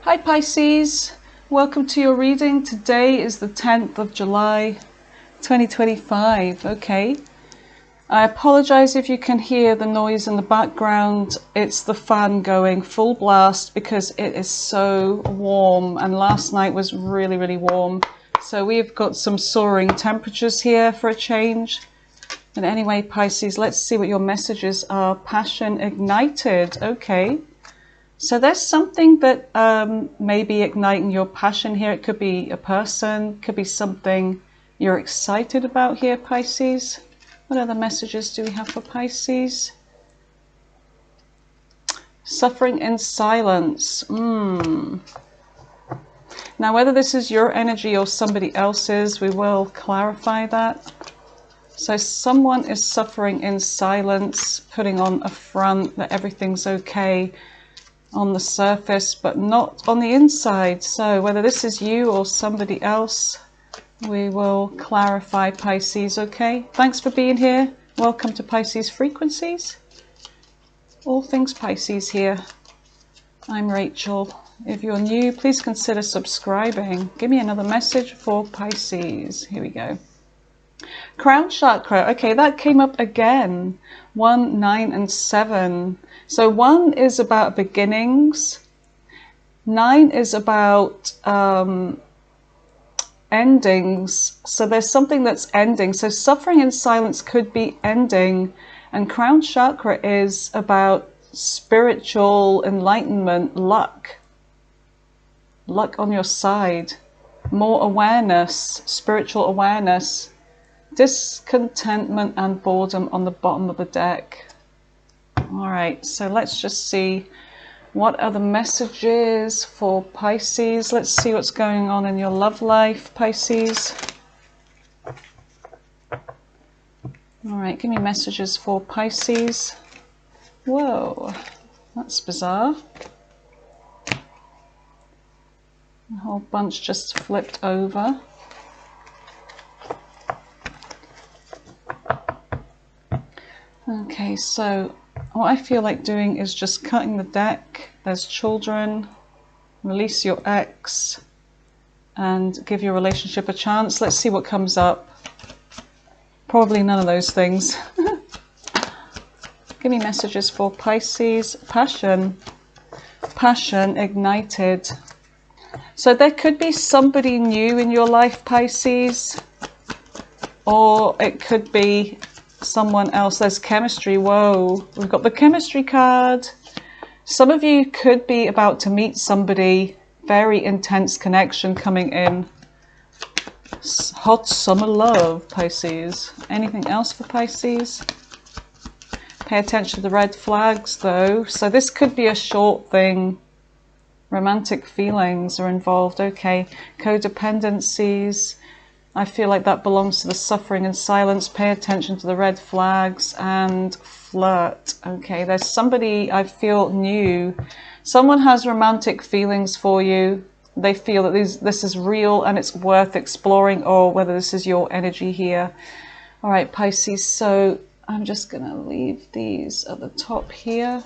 Hi Pisces, welcome to your reading. Today is the 10th of July 2025. Okay, I apologize if you can hear the noise in the background. It's the fan going full blast because it is so warm, and last night was really warm. So we've got some soaring temperatures here for a change. And anyway, Pisces, let's see what your messages are. Passion ignited. Okay. So there's something that may be igniting your passion here. It could be a person, could be something you're excited about here, Pisces. What other messages do we have for Pisces? Suffering in silence. Now, whether this is your energy or somebody else's, we will clarify that. So someone is suffering in silence, putting on a front that everything's okay on the surface, but not on the inside. So whether this is you or somebody else, we will clarify, Pisces. Okay, thanks for being here. Welcome to Pisces Frequencies. All things Pisces here. I'm Rachel. If you're new, please consider subscribing. Give me another message for Pisces. Here we go. Crown chakra. Okay, that came up again. 1, 9 and 7. So 1 is about beginnings. 9 is about endings. So there's something that's ending. So suffering in silence could be ending. And crown chakra is about spiritual enlightenment, luck. Luck on your side. More awareness, spiritual awareness. Discontentment and boredom on the bottom of the deck. All right, so let's just see what are the messages for Pisces. Let's see what's going on in your love life, Pisces. All right, give me messages for Pisces. Whoa, that's bizarre. A whole bunch just flipped over. Okay, so what I feel like doing is just cutting the deck. There's children, release your ex, and give your relationship a chance. Let's see what comes up. Probably none of those things. Give me messages for Pisces. Passion. Passion ignited. So there could be somebody new in your life, Pisces, or it could be someone else. There's chemistry. Whoa, we've got the chemistry card. Some of you could be about to meet somebody. Very intense connection coming in. Hot summer love, Pisces. Anything else for Pisces? Pay attention to the red flags though. So this could be a short thing. Romantic feelings are involved. Okay, codependencies. I feel like that belongs to the suffering and silence. Pay attention to the red flags. And flirt. Okay, there's somebody I feel new. Someone has romantic feelings for you. They feel that this is real and it's worth exploring, or whether this is your energy here. All right, Pisces. So I'm just going to leave these at the top here.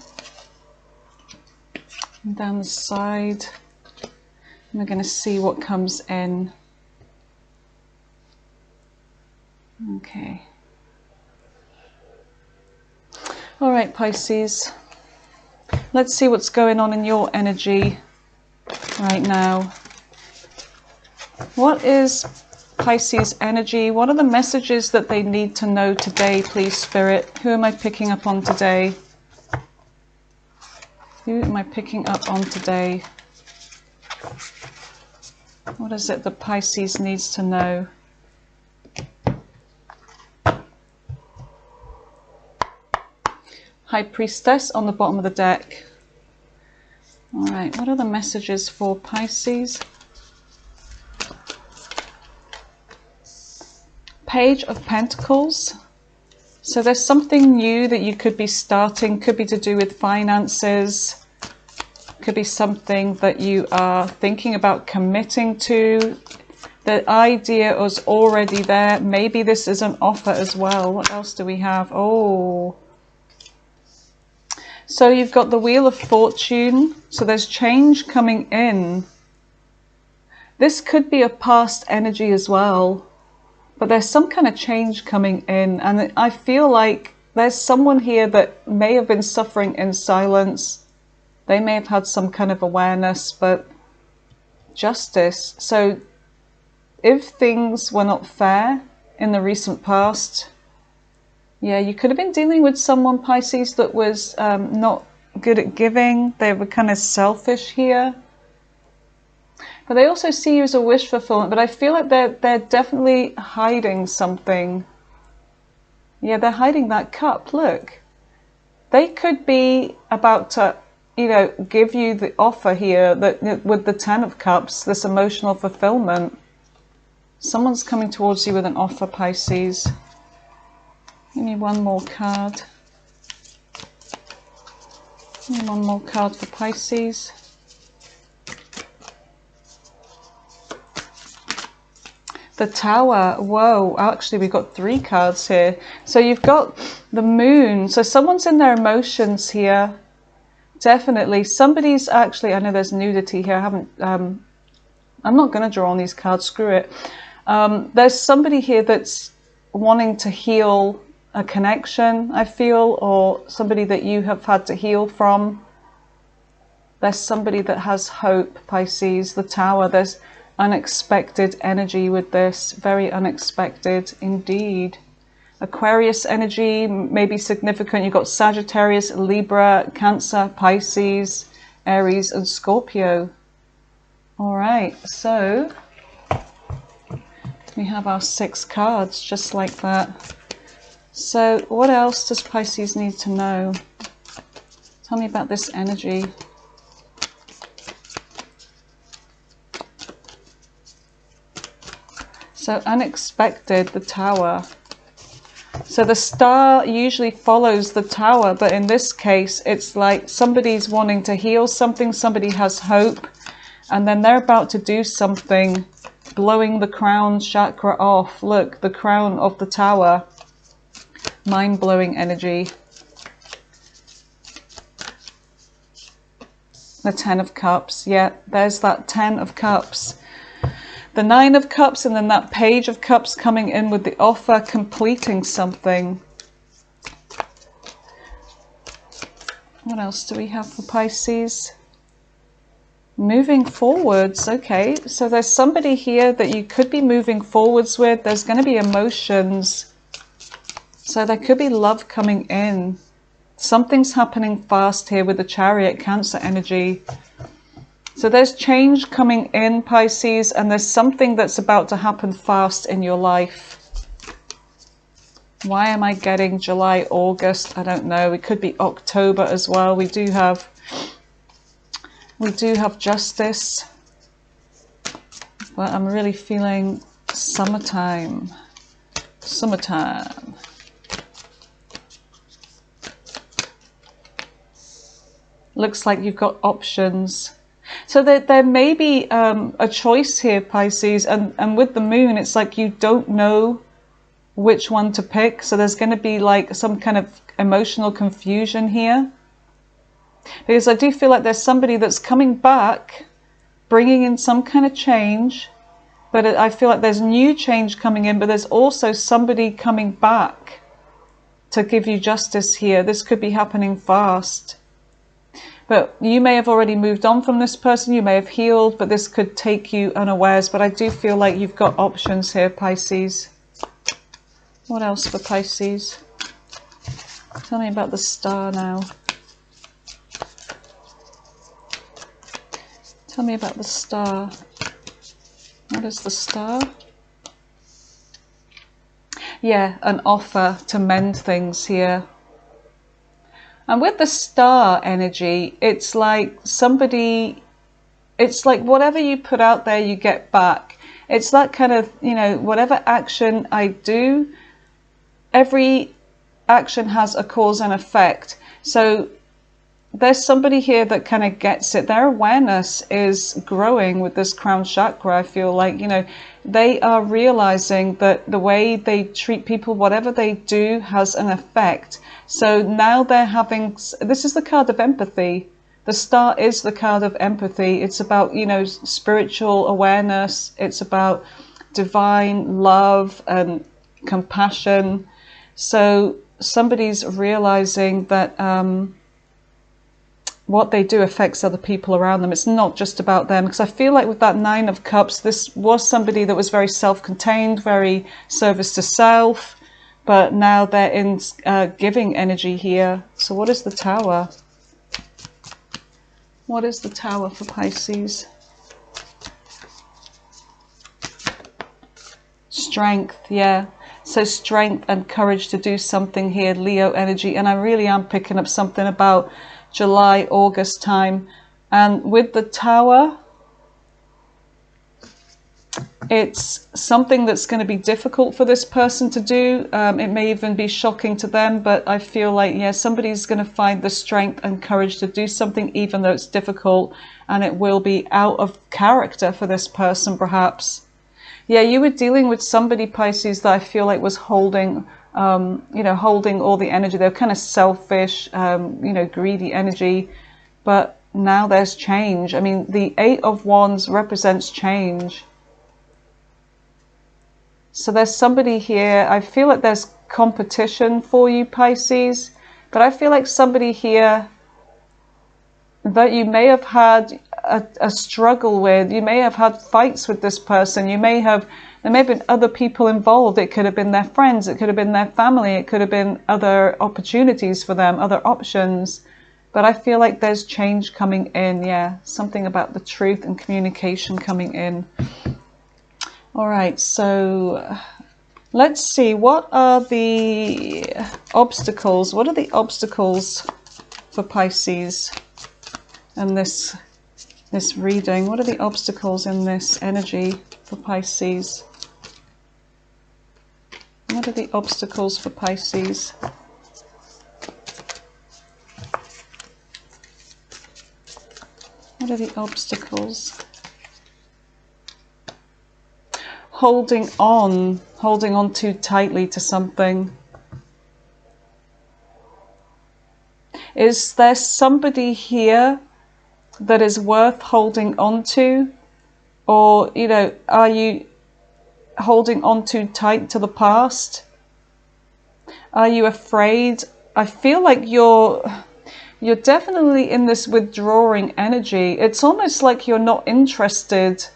And down the side. And we're going to see what comes in. Okay. All right, Pisces. Let's see what's going on in your energy right now. What is Pisces energy? What are the messages that they need to know today, please, Spirit? Who am I picking up on today? Who am I picking up on today? What is it that Pisces needs to know? High Priestess on the bottom of the deck. All right, what are the messages for Pisces? Page of Pentacles. So there's something new that you could be starting. Could be to do with finances. Could be something that you are thinking about committing to. The idea is already there. Maybe this is an offer as well. What else do we have? Oh. So you've got the Wheel of Fortune. So there's change coming in. This could be a past energy as well. But there's some kind of change coming in. And I feel like there's someone here that may have been suffering in silence. They may have had some kind of awareness, but justice. So if things were not fair in the recent past, yeah, you could have been dealing with someone, Pisces, that was not good at giving. They were kind of selfish here. But they also see you as a wish fulfillment. But I feel like they're definitely hiding something. Yeah, they're hiding that cup. Look. They could be about to, give you the offer here that with the Ten of Cups, this emotional fulfillment. Someone's coming towards you with an offer, Pisces. Give me one more card. Give me one more card for Pisces. The Tower. Whoa, actually we've got 3 cards here. So you've got the Moon. So someone's in their emotions here. Definitely. Somebody's actually, I know there's nudity here. I'm not going to draw on these cards. Screw it. There's somebody here that's wanting to heal a connection, I feel, or somebody that you have had to heal from. There's somebody that has hope, Pisces. The Tower. There's unexpected energy with this. Very unexpected indeed. Aquarius energy may be significant. You've got Sagittarius, Libra, Cancer, Pisces, Aries, and Scorpio. All right, so we have our 6 cards just like that. So what else does Pisces need to know? Tell me about this energy. So unexpected, the Tower. So the Star usually follows the Tower, but in this case, it's like somebody's wanting to heal something, somebody has hope, and then they're about to do something, blowing the crown chakra off. Look, the crown of the Tower. Mind-blowing energy. The Ten of Cups. Yeah, there's that 10 of Cups. The 9 of Cups, and then that Page of Cups coming in with the offer, completing something. What else do we have for Pisces? Moving forwards. Okay, so there's somebody here that you could be moving forwards with. There's going to be emotions. So there could be love coming in. Something's happening fast here with the Chariot, Cancer energy. So there's change coming in, Pisces, and there's something that's about to happen fast in your life. Why am I getting July, August? I don't know. It could be October as well. We do have justice. But I'm really feeling summertime. Summertime. Looks like you've got options. So there may be a choice here, Pisces, and with the Moon, it's like you don't know which one to pick. So there's going to be like some kind of emotional confusion here. Because I do feel like there's somebody that's coming back, bringing in some kind of change. But I feel like there's new change coming in, but there's also somebody coming back to give you justice here. This could be happening fast. But you may have already moved on from this person, you may have healed, but this could take you unawares. But I do feel like you've got options here, Pisces. What else for Pisces? Tell me about the Star now. Tell me about the Star. What is the Star? Yeah, an offer to mend things here. And with the Star energy, it's like somebody, it's like whatever you put out there, you get back. It's that kind of, whatever action I do, every action has a cause and effect. So there's somebody here that kind of gets it. Their awareness is growing with this crown chakra. I feel like, you know, they are realizing that the way they treat people, whatever they do, has an effect. So now they're having, this is the card of empathy. The star is the card of empathy. It's about, you know, spiritual awareness. It's about divine love and compassion. So somebody's realizing that what they do affects other people around them. It's not just about them, because I feel like with that Nine of Cups, this was somebody that was very self-contained, very service to self, but now they're in giving energy here. So what is the Tower? What is the Tower for Pisces? Strength, yeah. So strength and courage to do something here, Leo energy. And I really am picking up something about July, August time. And with the Tower, it's something that's going to be difficult for this person to do. It may even be shocking to them, but I feel like, yeah, somebody's going to find the strength and courage to do something, even though it's difficult, and it will be out of character for this person, perhaps. Yeah, you were dealing with somebody, Pisces, that I feel like was holding, you know, holding all the energy. They're kind of selfish, you know, greedy energy, but now there's change. I mean, the Eight of Wands represents change. So there's somebody here, I feel like there's competition for you, Pisces, but I feel like somebody here that you may have had a struggle with. You may have had fights with this person. There may have been other people involved. It could have been their friends, it could have been their family, it could have been other opportunities for them, other options. But I feel like there's change coming in, yeah, something about the truth and communication coming in. All right, so let's see, what are the obstacles? What are the obstacles for Pisces in this reading? What are the obstacles in this energy for Pisces? What are the obstacles for Pisces? What are the obstacles? Holding on too tightly to something. Is there somebody here that is worth holding on to? Or, you know, are you holding on too tight to the past? Are you afraid? I feel like you're definitely in this withdrawing energy. It's almost like you're not interested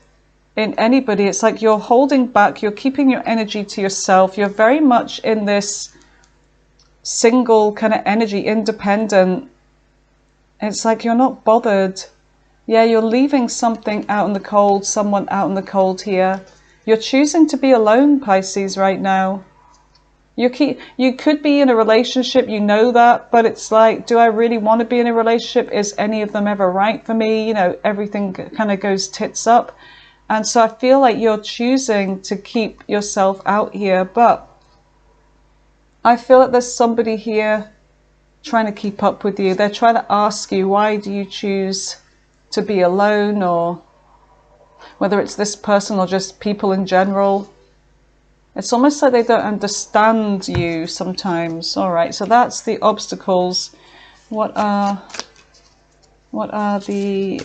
in anybody. It's like you're holding back, you're keeping your energy to yourself. You're very much in this single kind of energy, independent. It's like you're not bothered. Yeah, you're leaving something out in the cold, someone out in the cold here. You're choosing to be alone, Pisces, right now. You could be in a relationship, you know that, but it's like, do I really want to be in a relationship? Is any of them ever right for me? You know, everything kind of goes tits up. And so I feel like you're choosing to keep yourself out here, but I feel like there's somebody here trying to keep up with you. They're trying to ask you, why do you choose to be alone? Or whether it's this person or just people in general. It's almost like they don't understand you sometimes. All right, so that's the obstacles. What are the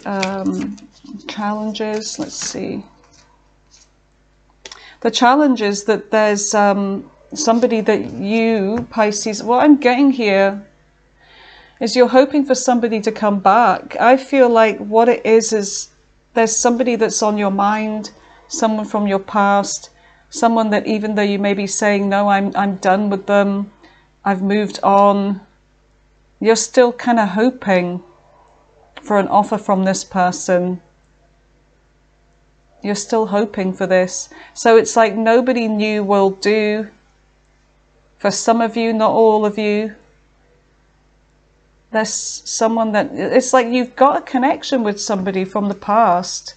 challenges? Let's see. The challenge is that there's somebody that you, Pisces, what I'm getting here is you're hoping for somebody to come back. I feel like what it is there's somebody that's on your mind, someone from your past, someone that even though you may be saying, no, I'm done with them, I've moved on, you're still kind of hoping for an offer from this person. You're still hoping for this. So it's like nobody new will do. For some of you, not all of you. There's someone that, it's like you've got a connection with somebody from the past.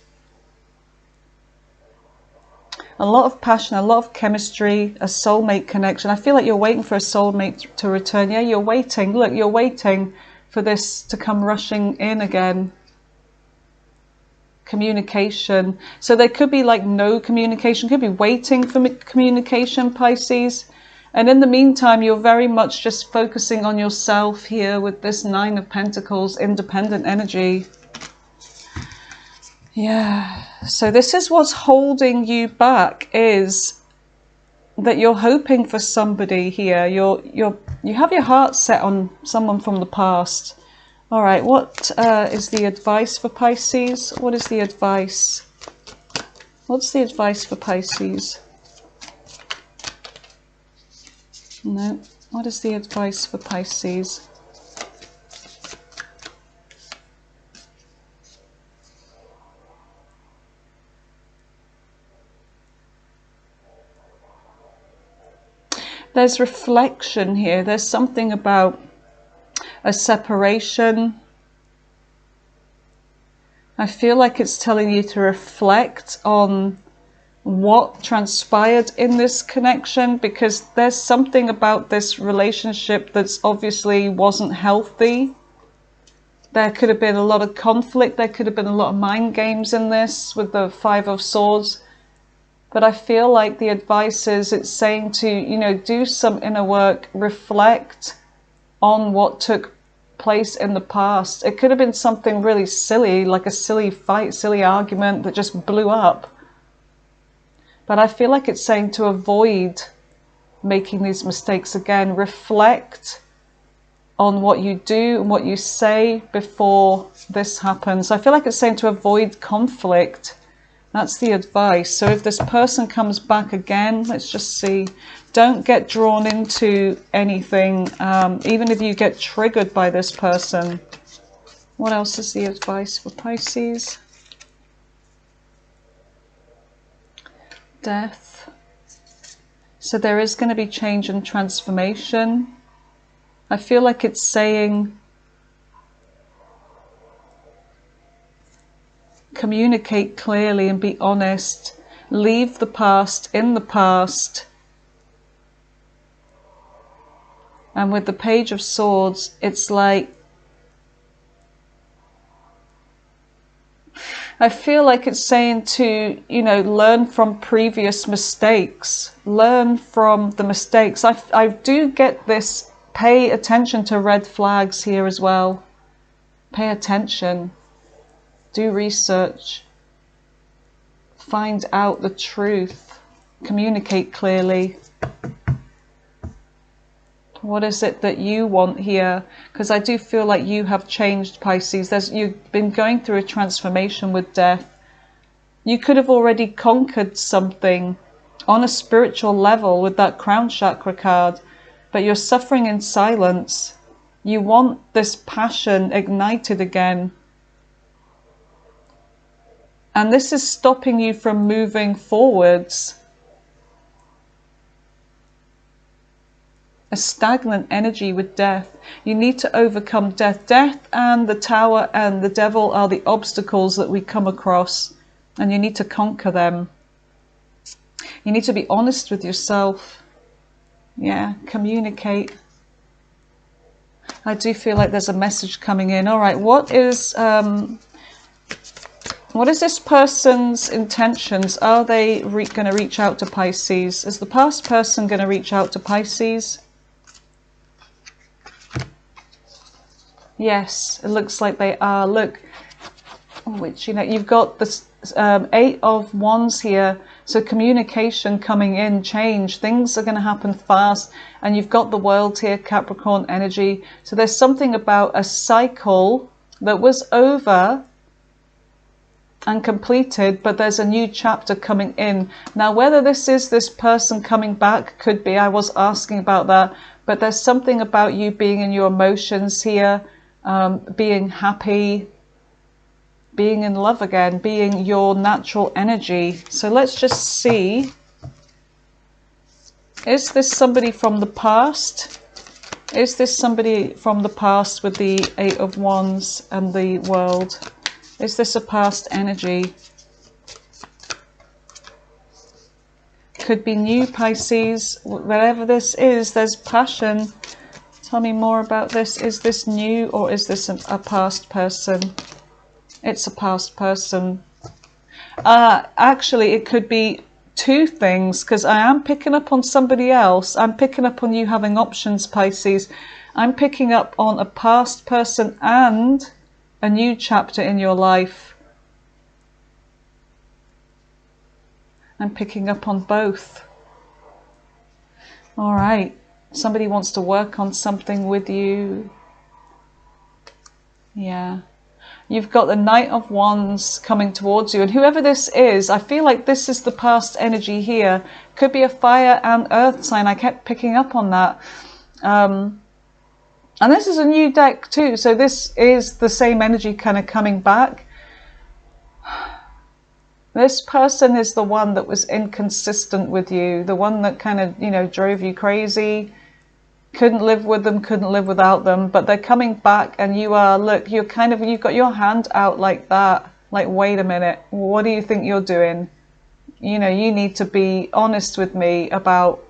A lot of passion, a lot of chemistry, a soulmate connection. I feel like you're waiting for a soulmate to return. Yeah, you're waiting. Look, you're waiting for this to come rushing in again. Communication. So there could be like no communication, could be waiting for communication, Pisces. And in the meantime, you're very much just focusing on yourself here with this Nine of Pentacles, independent energy. Yeah. So this is what's holding you back, is that you're hoping for somebody here. You have your heart set on someone from the past. All right, what is the advice for Pisces? What is the advice? What's the advice for Pisces? No. What is the advice for Pisces? There's reflection here. There's something about a separation. I feel like it's telling you to reflect on what transpired in this connection, because there's something about this relationship that's obviously wasn't healthy. There could have been a lot of conflict. There could have been a lot of mind games in this with the Five of Swords. But I feel like the advice is, it's saying to, you know, do some inner work, reflect on what took place in the past. It could have been something really silly, like a silly fight, silly argument that just blew up. But I feel like it's saying to avoid making these mistakes again. Reflect on what you do and what you say before this happens. I feel like it's saying to avoid conflict. That's the advice. So if this person comes back again, let's just see. Don't get drawn into anything, even if you get triggered by this person. What else is the advice for Pisces? Death. So there is going to be change and transformation. I feel like it's saying communicate clearly and be honest. Leave the past in the past. And with the Page of Swords, it's like, I feel like it's saying to, you know, learn from previous mistakes. Learn from the mistakes. I do get this, pay attention to red flags here as well. Pay attention. Do research. Find out the truth. Communicate clearly. What is it that you want here? Because I do feel like you have changed, Pisces. You've been going through a transformation with death. You could have already conquered something on a spiritual level with that crown chakra card, but you're suffering in silence. You want this passion ignited again. And this is stopping you from moving forwards. A stagnant energy with death. You need to overcome death. Death and the Tower and the Devil are the obstacles that we come across, and you need to conquer them. You need to be honest with yourself. Yeah, communicate. I do feel like there's a message coming in. All right, what is this person's intentions? Are they going to reach out to Pisces? Is the past person going to reach out to Pisces? Yes, it looks like they are. Look, which, you know, you've got this Eight of Wands here. So communication coming in, change. Things are going to happen fast. And you've got the World here, Capricorn energy. So there's something about a cycle that was over and completed, but there's a new chapter coming in. Now, whether this is this person coming back, could be. I was asking about that. But there's something about you being in your emotions here. Being happy, being in love again, being your natural energy. So let's just see. Is this somebody from the past? Is this somebody from the past with the Eight of Wands and the World? Is this a past energy? Could be new, Pisces. Whatever this is, there's passion. Tell me more about this. Is this new or is this a past person? It's a past person. Actually, it could be two things, because I am picking up on somebody else. I'm picking up on you having options, Pisces. I'm picking up on a past person and a new chapter in your life. I'm picking up on both. All right. Somebody wants to work on something with you. Yeah. You've got the Knight of Wands coming towards you. And whoever this is, I feel like this is the past energy here. Could be a fire and earth sign. I kept picking up on that. And this is a new deck too. So this is the same energy kind of coming back. This person is the one that was inconsistent with you. The one that kind of, you know, drove you crazy. Couldn't live with them, couldn't live without them, but they're coming back and you are, look, you've got your hand out like that, like, wait a minute, what do you think you're doing? You know, you need to be honest with me about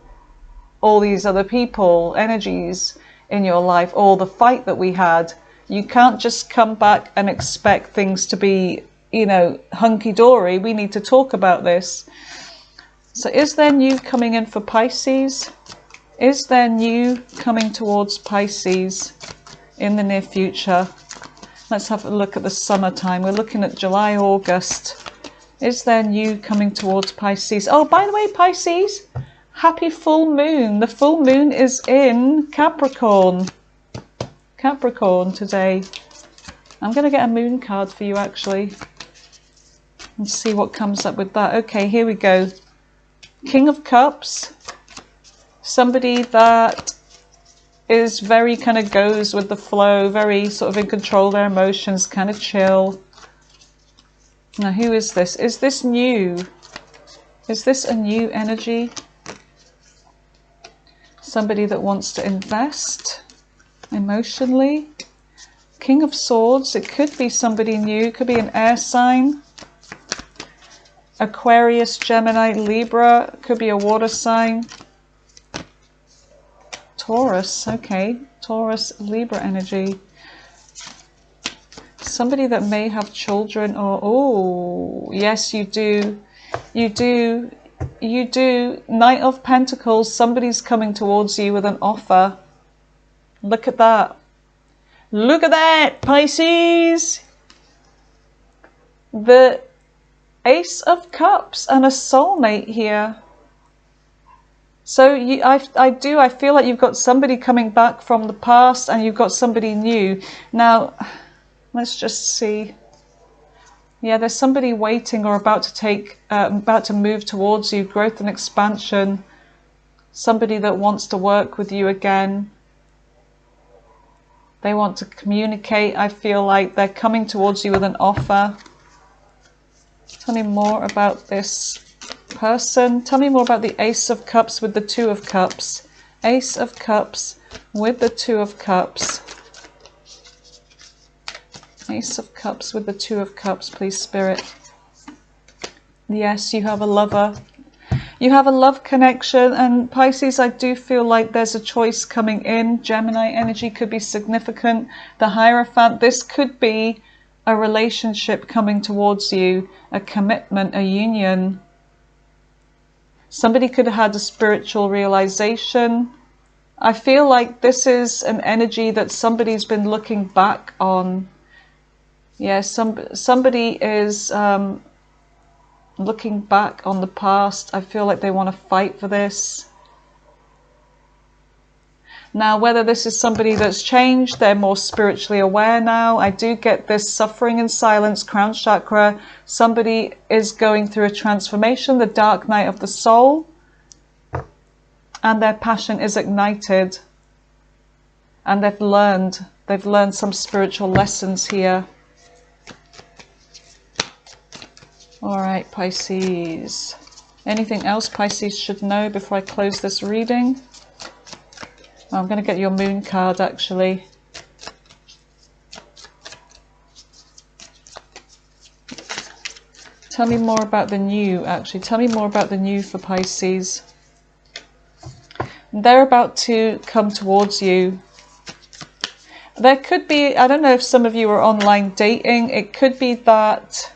all these other people, energies in your life, or the fight that we had. You can't just come back and expect things to be, you know, hunky-dory. We need to talk about this. So is there new coming in for Pisces? Is there new coming towards Pisces in the near future? Let's have a look at the summertime. We're looking at July, August. Is there new coming towards Pisces? Oh, by the way, Pisces, happy full moon. The full moon is in Capricorn. Capricorn today. I'm going to get a moon card for you, actually, and see what comes up with that. Okay, here we go. King of Cups. Somebody that is very kind of goes with the flow, very sort of in control of their emotions, kind of chill. Now, who is this? Is this new? Is this a new energy? Somebody that wants to invest emotionally. King of Swords. It could be somebody new. It could be an air sign. Aquarius, Gemini, Libra. Could be a water sign. Taurus, okay. Taurus, Libra energy. Somebody that may have children, or, oh, yes, you do. You do. You do. Knight of Pentacles, somebody's coming towards you with an offer. Look at that. Look at that, Pisces. The Ace of Cups and a soulmate here. So I feel like you've got somebody coming back from the past and you've got somebody new. Now, let's just see. Yeah, there's somebody waiting or about to move towards you. Growth and expansion. Somebody that wants to work with you again. They want to communicate. I feel like they're coming towards you with an offer. Tell me more about this person. Tell me more about the Ace of Cups with the Two of Cups. Ace of Cups with the Two of Cups. Ace of Cups with the Two of Cups, please, Spirit. Yes, you have a lover. You have a love connection, and Pisces, I do feel like there's a choice coming in. Gemini energy could be significant. The Hierophant, this could be a relationship coming towards you, a commitment, a union. Somebody could have had a spiritual realization. I feel like this is an energy that somebody's been looking back on. Yeah, somebody is looking back on the past. I feel like they want to fight for this. Now, whether this is somebody that's changed, they're more spiritually aware now. I do get this suffering in silence, crown chakra. Somebody is going through a transformation, the dark night of the soul, and their passion is ignited. And they've learned some spiritual lessons here. All right, Pisces. Anything else Pisces should know before I close this reading? I'm going to get your moon card, actually. Tell me more about the new, actually. Tell me more about the new for Pisces. They're about to come towards you. there could be, I don't know if some of you are online dating, it could be that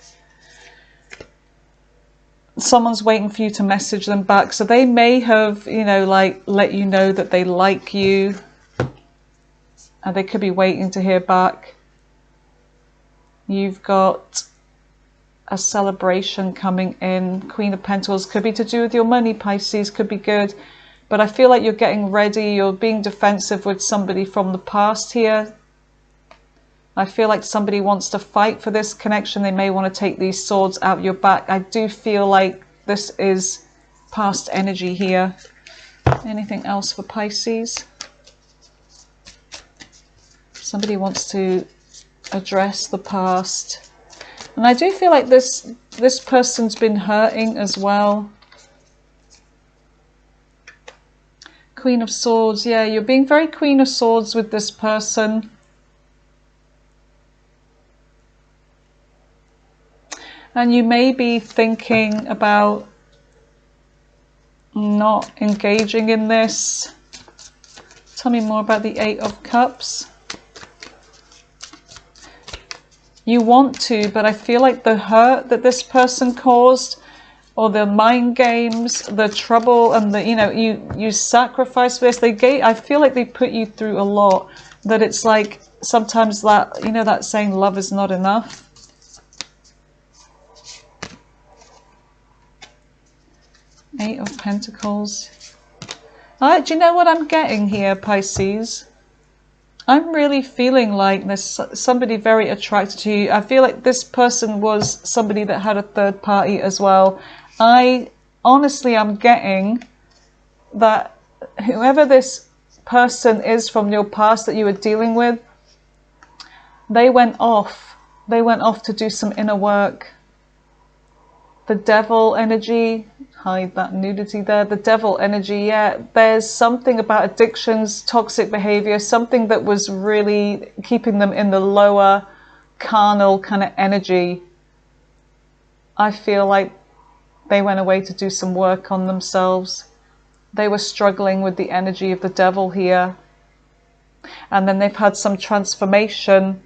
someone's waiting for you to message them back. So they may have, you know, like let you know that they like you, and they could be waiting to hear back. You've got a celebration coming in. Queen of Pentacles could be to do with your money, Pisces, could be good. But I feel like you're getting ready, you're being defensive with somebody from the past here. I feel like somebody wants to fight for this connection. They may want to take these swords out your back. I do feel like this is past energy here. Anything else for Pisces? Somebody wants to address the past. And I do feel like this person's been hurting as well. Queen of Swords, yeah, you're being very Queen of Swords with this person. And you may be thinking about not engaging in this. Tell me more about the Eight of Cups. You want to, but I feel like the hurt that this person caused, or the mind games, the trouble, and the, you know, you sacrifice for this. I feel like they put you through a lot. That it's like sometimes that, you know, that saying, love is not enough. Eight of Pentacles. Do you know what I'm getting here, Pisces? I'm really feeling like there's somebody very attracted to you. I feel like this person was somebody that had a third party as well. Honestly, I'm getting that whoever this person is from your past that you were dealing with, they went off. They went off to do some inner work. The devil energy, hide that nudity there. The devil energy, yeah. There's something about addictions, toxic behavior, something that was really keeping them in the lower carnal kind of energy. I feel like they went away to do some work on themselves. They were struggling with the energy of the devil here. And then they've had some transformation.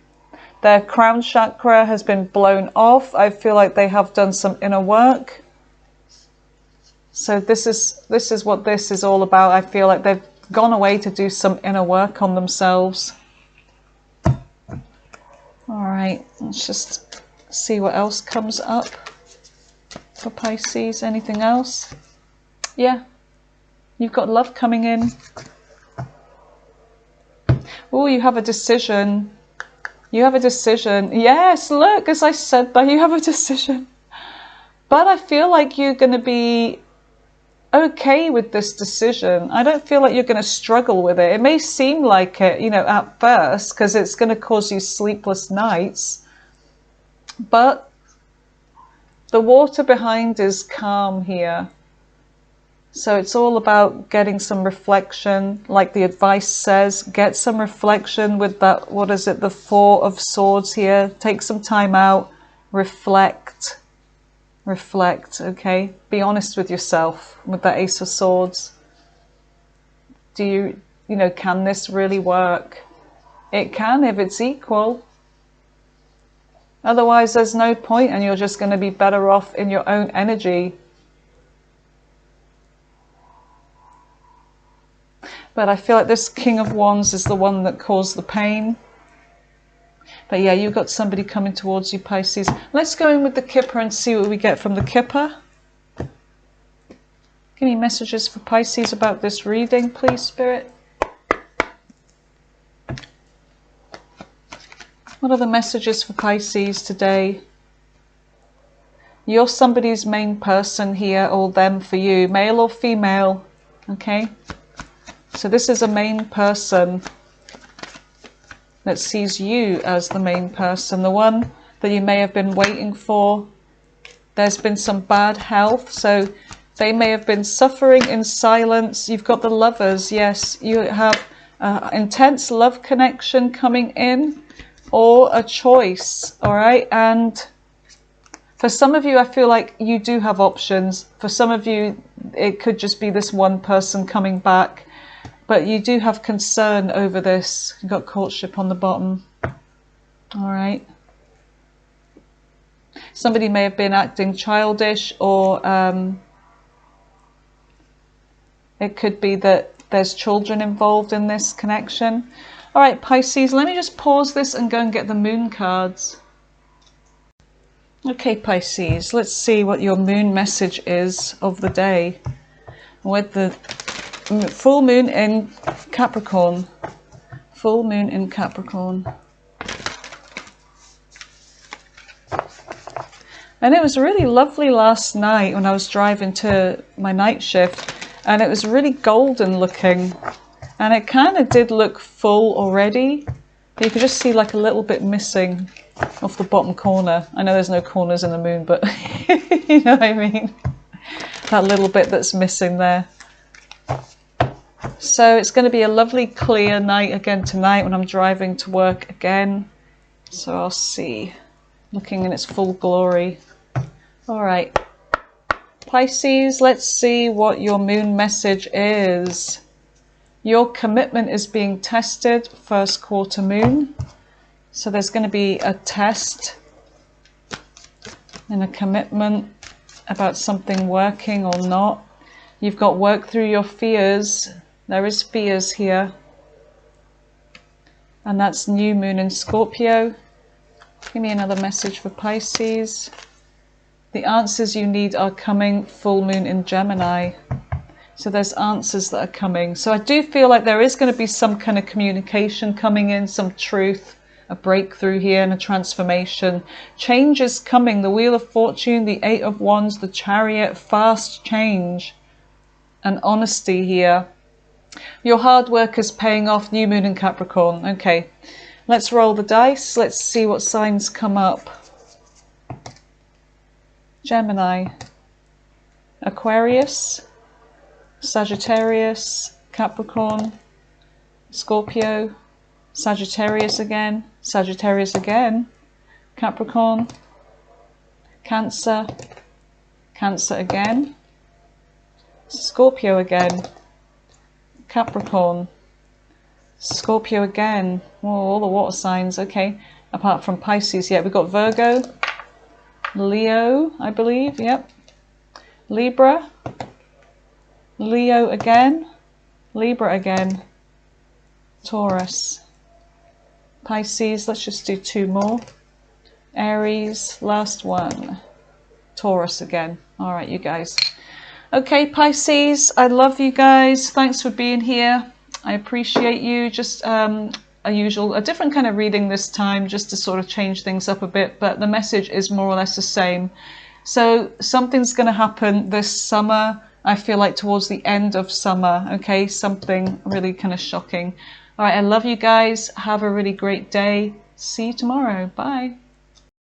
Their crown chakra has been blown off. I feel like they have done some inner work. So this is what this is all about. I feel like they've gone away to do some inner work on themselves. All right, let's just see what else comes up for Pisces. Anything else? Yeah, you've got love coming in. Oh, you have a decision. You have a decision. Yes, look, as I said that, you have a decision. But I feel like you're going to be okay with this decision. I don't feel like you're going to struggle with it. It may seem like it, you know, at first, because it's going to cause you sleepless nights. But the water behind is calm here. So it's all about getting some reflection, like the advice says, get some reflection with that, what is it, the Four of Swords here. Take some time out, reflect, okay? Be honest with yourself with that Ace of Swords. Do you know, can this really work? It can if it's equal. Otherwise, there's no point, and you're just going to be better off in your own energy. But I feel like this King of Wands is the one that caused the pain. But yeah, you've got somebody coming towards you, Pisces. Let's go in with the Kipper and see what we get from the Kipper. Give me messages for Pisces about this reading, please, Spirit. What are the messages for Pisces today? You're somebody's main person here, or them for you, male or female, okay? So this is a main person that sees you as the main person, the one that you may have been waiting for. There's been some bad health, so they may have been suffering in silence. You've got the Lovers, yes, you have intense love connection coming in, or a choice, all right? And for some of you, I feel like you do have options. For some of you, it could just be this one person coming back. But you do have concern over this. You've got courtship on the bottom. All right. Somebody may have been acting childish, or it could be that there's children involved in this connection. All right, Pisces, let me just pause this and go and get the moon cards. Okay, Pisces, let's see what your moon message is of the day with the full moon in Capricorn. Full moon in Capricorn. And it was really lovely last night when I was driving to my night shift, and it was really golden looking, and it kind of did look full already. You could just see like a little bit missing off the bottom corner. I know there's no corners in the moon, but you know what I mean? That little bit that's missing there. So it's going to be a lovely clear night again tonight when I'm driving to work again. So I'll see, looking in its full glory. All right, Pisces, let's see what your moon message is. Your commitment is being tested, first quarter moon. So there's going to be a test and a commitment about something working or not. You've got work through your fears. There is fears here. And that's new moon in Scorpio. Give me another message for Pisces. The answers you need are coming, full moon in Gemini. So there's answers that are coming. So I do feel like there is going to be some kind of communication coming in, some truth, a breakthrough here and a transformation. Change is coming. The Wheel of Fortune, the Eight of Wands, the Chariot, fast change and honesty here. Your hard work is paying off, new moon in Capricorn. Okay, let's roll the dice. Let's see what signs come up. Gemini, Aquarius, Sagittarius, Capricorn, Scorpio, Sagittarius again, Capricorn, Cancer, Cancer again, Scorpio again, Capricorn, Scorpio again. Oh, all the water signs, okay. Apart from Pisces, yeah, we've got Virgo, Leo, I believe, yep. Libra, Leo again, Libra again, Taurus, Pisces, let's just do two more. Aries, last one, Taurus again. All right, you guys. Okay, Pisces, I love you guys. Thanks for being here. I appreciate you. Just a different kind of reading this time, just to sort of change things up a bit, but the message is more or less the same. So something's going to happen this summer. I feel like towards the end of summer, okay? Something really kind of shocking. All right, I love you guys. Have a really great day. See you tomorrow. Bye.